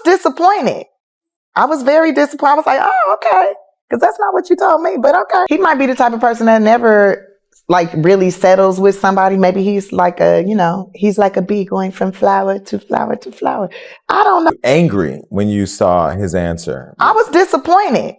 disappointed. I was very disappointed. I was like, oh, okay. Because that's not what you told me, but okay. He might be the type of person that never really settles with somebody. Maybe he's like he's like a bee going from flower to flower to flower. I don't know. Angry when you saw his answer. I was disappointed.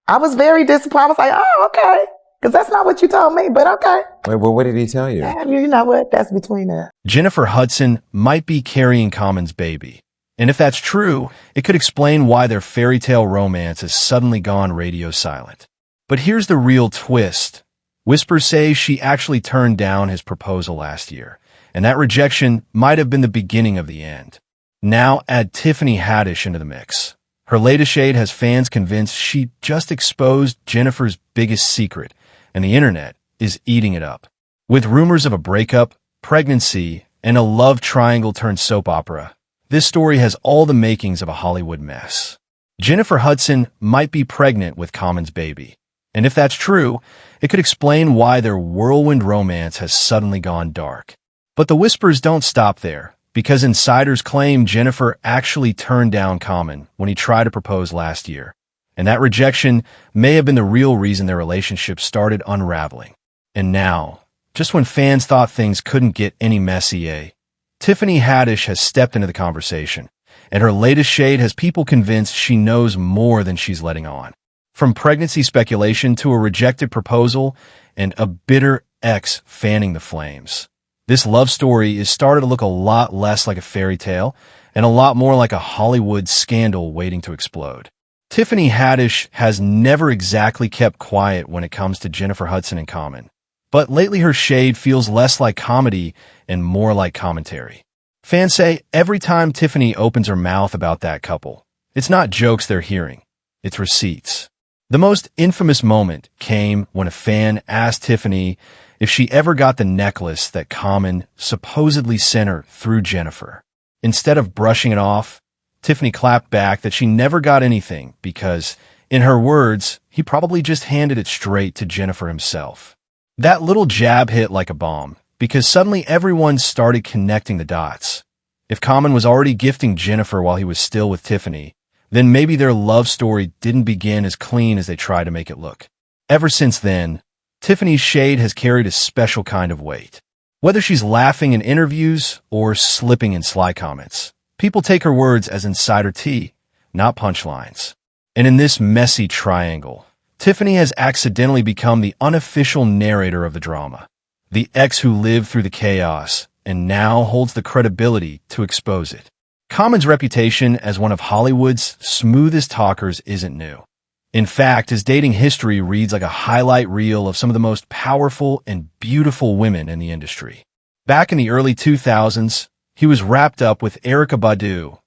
I was very disappointed. I was like, oh, okay. Because that's not what you told me, but okay. Wait, well, what did he tell you? You know what? That's between us. Jennifer Hudson might be carrying Common's baby. And if that's true, it could explain why their fairy tale romance has suddenly gone radio silent. But here's the real twist. Whispers say she actually turned down his proposal last year, and that rejection might have been the beginning of the end. Now add Tiffany Haddish into the mix. Her latest shade has fans convinced she just exposed Jennifer's biggest secret, and the internet is eating it up. With rumors of a breakup, pregnancy, and a love triangle turned soap opera, this story has all the makings of a Hollywood mess. Jennifer Hudson might be pregnant with Common's baby. And if that's true, it could explain why their whirlwind romance has suddenly gone dark. But the whispers don't stop there, because insiders claim Jennifer actually turned down Common when he tried to propose last year. And that rejection may have been the real reason their relationship started unraveling. And now, just when fans thought things couldn't get any messier, Tiffany Haddish has stepped into the conversation, and her latest shade has people convinced she knows more than she's letting on. From pregnancy speculation to a rejected proposal and a bitter ex fanning the flames, this love story is starting to look a lot less like a fairy tale and a lot more like a Hollywood scandal waiting to explode. Tiffany Haddish has never exactly kept quiet when it comes to Jennifer Hudson and Common. But lately her shade feels less like comedy and more like commentary. Fans say every time Tiffany opens her mouth about that couple, it's not jokes they're hearing, it's receipts. The most infamous moment came when a fan asked Tiffany if she ever got the necklace that Common supposedly sent her through Jennifer. Instead of brushing it off, Tiffany clapped back that she never got anything because, in her words, he probably just handed it straight to Jennifer himself. That little jab hit like a bomb, because suddenly everyone started connecting the dots. If Common was already gifting Jennifer while he was still with Tiffany, then maybe their love story didn't begin as clean as they tried to make it look. Ever since then, Tiffany's shade has carried a special kind of weight. Whether she's laughing in interviews or slipping in sly comments, people take her words as insider tea, not punchlines. And in this messy triangle, Tiffany has accidentally become the unofficial narrator of the drama, the ex who lived through the chaos and now holds the credibility to expose it. Common's reputation as one of Hollywood's smoothest talkers isn't new. In fact, his dating history reads like a highlight reel of some of the most powerful and beautiful women in the industry. Back in the early 2000s, he was wrapped up with Erykah Badu,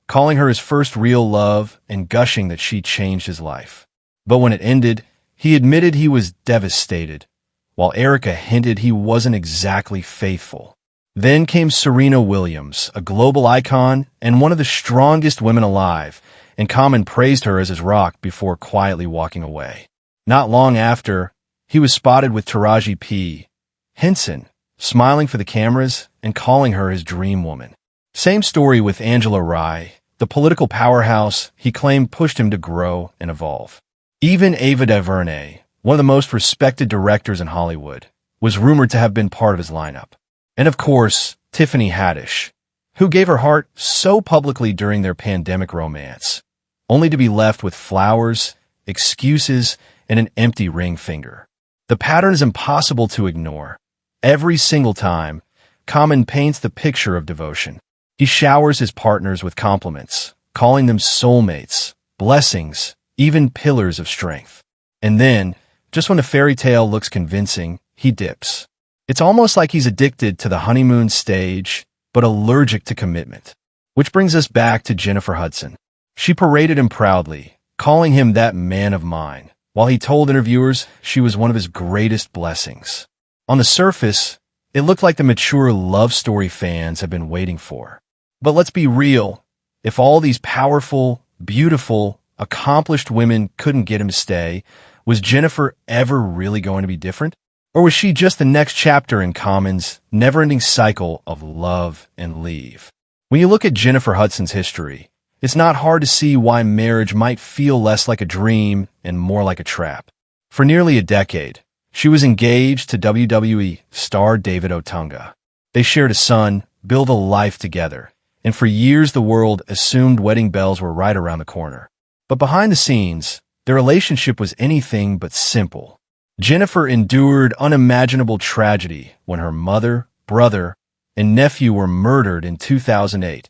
calling her his first real love and gushing that she changed his life. But when it ended, he admitted he was devastated, while Erykah hinted he wasn't exactly faithful. Then came Serena Williams, a global icon and one of the strongest women alive, and Common praised her as his rock before quietly walking away. Not long after, he was spotted with Taraji P. Henson, smiling for the cameras and calling her his dream woman. Same story with Angela Rye, the political powerhouse he claimed pushed him to grow and evolve. Even Ava DuVernay, one of the most respected directors in Hollywood, was rumored to have been part of his lineup. And of course, Tiffany Haddish, who gave her heart so publicly during their pandemic romance, only to be left with flowers, excuses, and an empty ring finger. The pattern is impossible to ignore. Every single time, Common paints the picture of devotion. He showers his partners with compliments, calling them soulmates, blessings, even pillars of strength. And then, just when the fairy tale looks convincing, he dips. It's almost like he's addicted to the honeymoon stage, but allergic to commitment. Which brings us back to Jennifer Hudson. She paraded him proudly, calling him that man of mine, while he told interviewers she was one of his greatest blessings. On the surface, it looked like the mature love story fans have been waiting for. But let's be real, if all these powerful, beautiful, accomplished women couldn't get him to stay, was Jennifer ever really going to be different? Or was she just the next chapter in Common's never-ending cycle of love and leave? When you look at Jennifer Hudson's history, it's not hard to see why marriage might feel less like a dream and more like a trap. For nearly a decade, she was engaged to WWE star David Otunga. They shared a son, built a life together, and for years the world assumed wedding bells were right around the corner. But behind the scenes, their relationship was anything but simple. Jennifer endured unimaginable tragedy when her mother, brother, and nephew were murdered in 2008,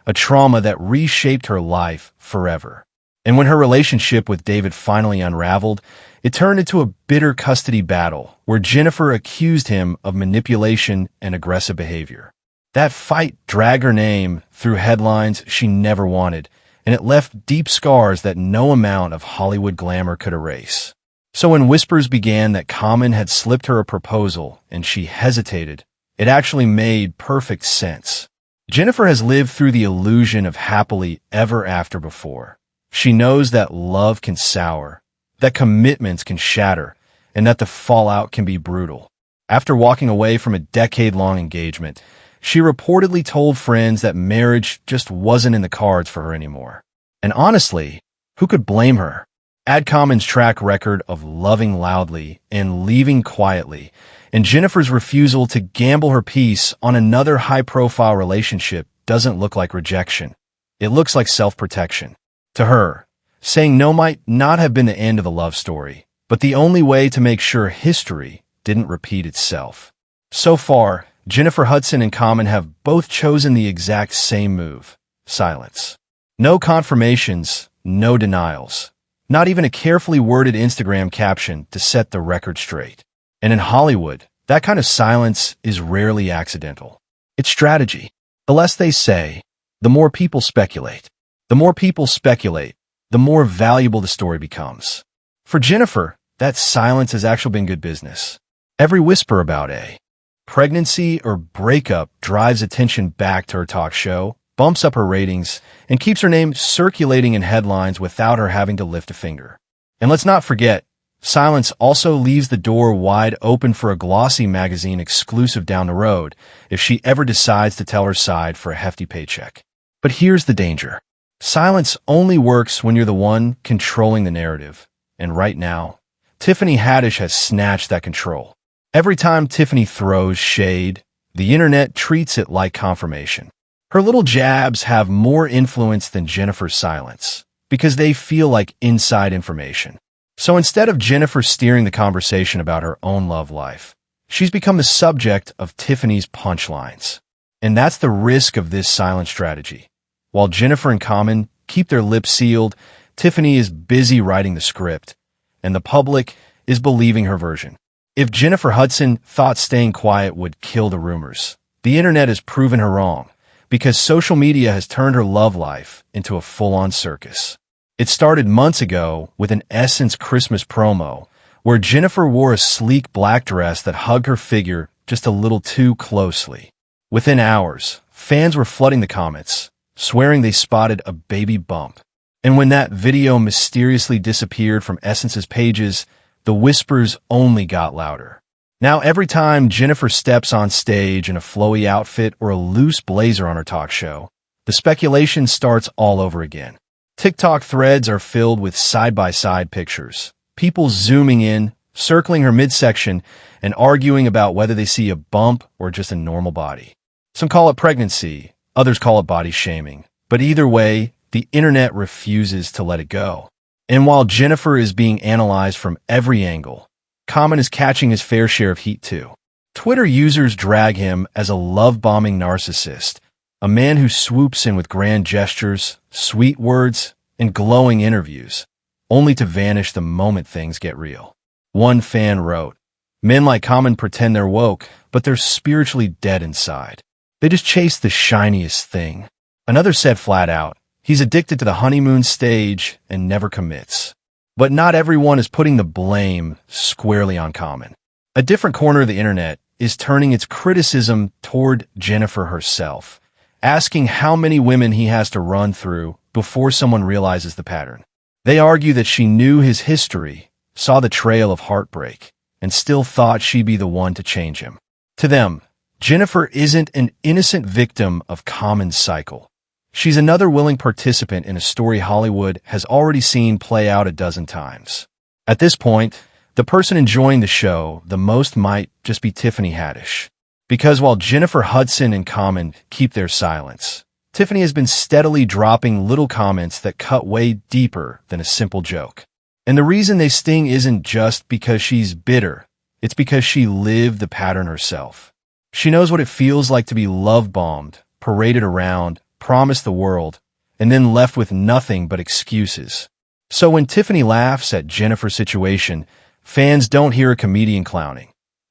a trauma that reshaped her life forever. And when her relationship with David finally unraveled, it turned into a bitter custody battle where Jennifer accused him of manipulation and aggressive behavior. That fight dragged her name through headlines she never wanted, and it left deep scars that no amount of Hollywood glamour could erase. So when whispers began that Common had slipped her a proposal and she hesitated, it actually made perfect sense. Jennifer has lived through the illusion of happily ever after before. She knows that love can sour, that commitments can shatter, and that the fallout can be brutal. After walking away from a decade-long engagement, she reportedly told friends that marriage just wasn't in the cards for her anymore. And honestly, who could blame her? Add Common's track record of loving loudly and leaving quietly, and Jennifer's refusal to gamble her peace on another high-profile relationship doesn't look like rejection. It looks like self-protection. To her, saying no might not have been the end of the love story, but the only way to make sure history didn't repeat itself. So far, Jennifer Hudson and Common have both chosen the exact same move: silence. No confirmations, no denials. Not even a carefully worded Instagram caption to set the record straight. And in Hollywood, that kind of silence is rarely accidental. It's strategy. The less they say, the more people speculate. The more people speculate, the more valuable the story becomes. For Jennifer, that silence has actually been good business. Every whisper about a pregnancy or breakup drives attention back to her talk show, bumps up her ratings, and keeps her name circulating in headlines without her having to lift a finger. And let's not forget, silence also leaves the door wide open for a glossy magazine exclusive down the road if she ever decides to tell her side for a hefty paycheck. But here's the danger. Silence only works when you're the one controlling the narrative. And right now, Tiffany Haddish has snatched that control. Every time Tiffany throws shade, the internet treats it like confirmation. Her little jabs have more influence than Jennifer's silence, because they feel like inside information. So instead of Jennifer steering the conversation about her own love life, she's become the subject of Tiffany's punchlines. And that's the risk of this silent strategy. While Jennifer and Common keep their lips sealed, Tiffany is busy writing the script, and the public is believing her version. If Jennifer Hudson thought staying quiet would kill the rumors, the internet has proven her wrong, because social media has turned her love life into a full-on circus. It started months ago with an Essence Christmas promo, where Jennifer wore a sleek black dress that hugged her figure just a little too closely. Within hours, fans were flooding the comments, swearing they spotted a baby bump. And when that video mysteriously disappeared from Essence's pages, the whispers only got louder. Now every time Jennifer steps on stage in a flowy outfit or a loose blazer on her talk show, the speculation starts all over again. TikTok threads are filled with side-by-side pictures, people zooming in, circling her midsection, and arguing about whether they see a bump or just a normal body. Some call it pregnancy, others call it body shaming, but either way, the internet refuses to let it go. And while Jennifer is being analyzed from every angle, Common is catching his fair share of heat too. Twitter users drag him as a love-bombing narcissist, a man who swoops in with grand gestures, sweet words, and glowing interviews, only to vanish the moment things get real. One fan wrote, "Men like Common pretend they're woke, but they're spiritually dead inside. They just chase the shiniest thing." Another said flat out, "He's addicted to the honeymoon stage and never commits." But not everyone is putting the blame squarely on Common. A different corner of the internet is turning its criticism toward Jennifer herself, asking how many women he has to run through before someone realizes the pattern. They argue that she knew his history, saw the trail of heartbreak, and still thought she'd be the one to change him. To them, Jennifer isn't an innocent victim of Common's cycle. She's another willing participant in a story Hollywood has already seen play out a dozen times. At this point, the person enjoying the show the most might just be Tiffany Haddish. Because while Jennifer Hudson and Common keep their silence, Tiffany has been steadily dropping little comments that cut way deeper than a simple joke. And the reason they sting isn't just because she's bitter. It's because she lived the pattern herself. She knows what it feels like to be love-bombed, paraded around, promised the world, and then left with nothing but excuses. So when Tiffany laughs at Jennifer's situation, fans don't hear a comedian clowning.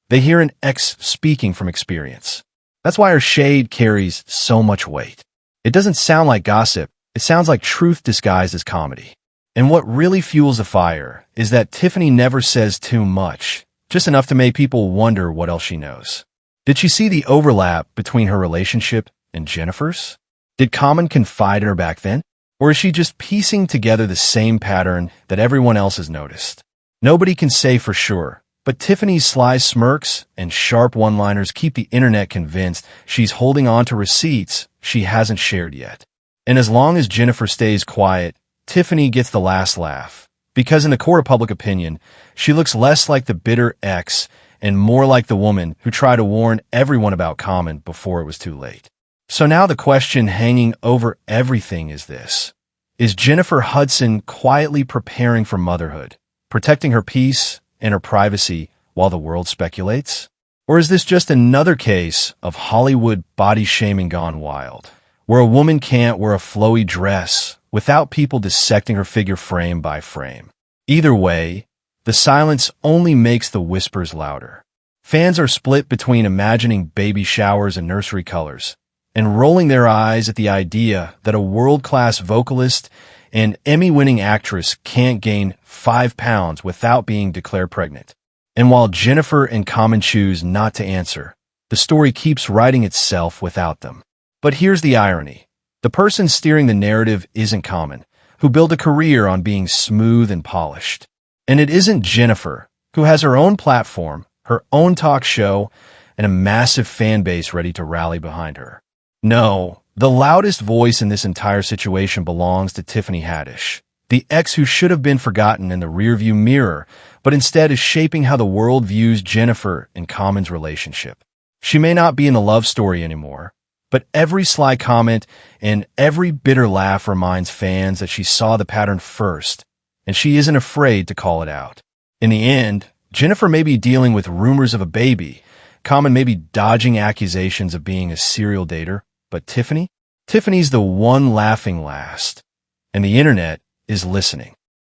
They hear an ex speaking from experience. That's why her shade carries so much weight. It doesn't sound like gossip. It sounds like truth disguised as comedy. And what really fuels the fire is that Tiffany never says too much, just enough to make people wonder what else she knows. Did she see the overlap between her relationship and Jennifer's? Did Common confide in her back then? Or is she just piecing together the same pattern that everyone else has noticed? Nobody can say for sure, but Tiffany's sly smirks and sharp one-liners keep the internet convinced she's holding on to receipts she hasn't shared yet. And as long as Jennifer stays quiet, Tiffany gets the last laugh. Because in the court of public opinion, she looks less like the bitter ex and more like the woman who tried to warn everyone about Common before it was too late. So now the question hanging over everything is this. Is Jennifer Hudson quietly preparing for motherhood, protecting her peace and her privacy while the world speculates? Or is this just another case of Hollywood body shaming gone wild, where a woman can't wear a flowy dress without people dissecting her figure frame by frame? Either way, the silence only makes the whispers louder. Fans are split between imagining baby showers and nursery colors, and rolling their eyes at the idea that a world-class vocalist and Emmy-winning actress can't gain 5 pounds without being declared pregnant. And while Jennifer and Common choose not to answer, the story keeps writing itself without them. But here's the irony. The person steering the narrative isn't Common, who built a career on being smooth and polished. And it isn't Jennifer, who has her own platform, her own talk show, and a massive fan base ready to rally behind her. No, the loudest voice in this entire situation belongs to Tiffany Haddish, the ex who should have been forgotten in the rearview mirror, but instead is shaping how the world views Jennifer and Common's relationship. She may not be in the love story anymore, but every sly comment and every bitter laugh reminds fans that she saw the pattern first, and she isn't afraid to call it out. In the end, Jennifer may be dealing with rumors of a baby, Common may be dodging accusations of being a serial dater, but Tiffany's the one laughing last, and the internet is listening.